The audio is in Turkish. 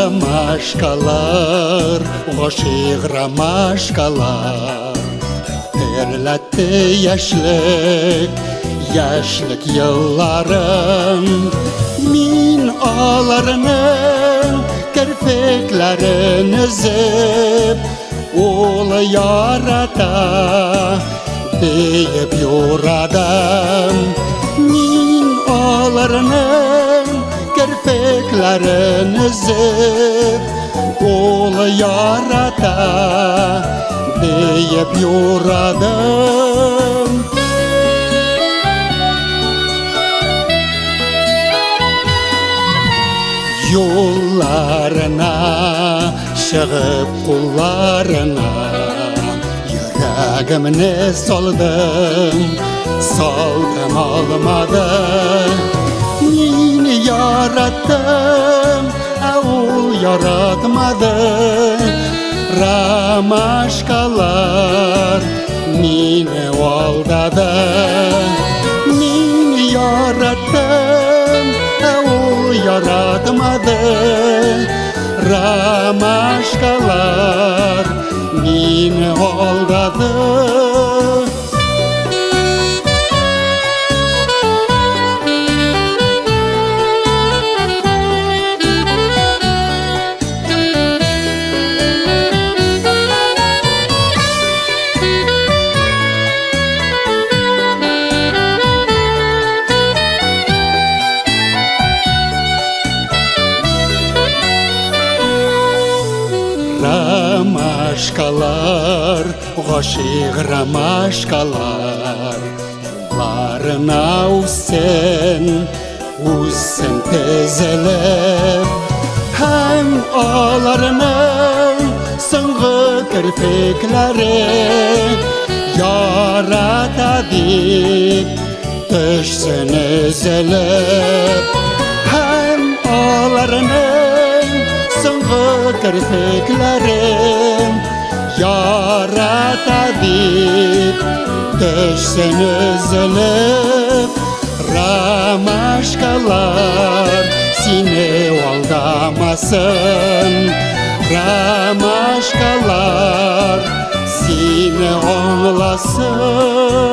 Ромашкалар, гашык ромашкалар, terletti yaşlık yıllarım. Min ağlarının kirpiklerini üzüp ol yarata deyip yoradım. Min ağlarının kirpiklerini üzüp ol yarata deyip yoradım. Yollarına шығып kullarına yüreğimni saldım almadı. Meni yarattım, ol yaratmadı. Ромашкалар meni aldadı. Meni yarattım, ol yaratmadı. Ромашкалар meni aldadı. Ромашкалар, гашык ромашкалар, yollarına uzsen tezelep. Hem ağlarının soңғы kirpikleri yarata deyip düşsün ezelep. Hem ağlarının soңғы kirpiklerim yarata deyip düşsün üzülüp. Ромашкалар seni aldamasın. Ромашкалар seni anlasın.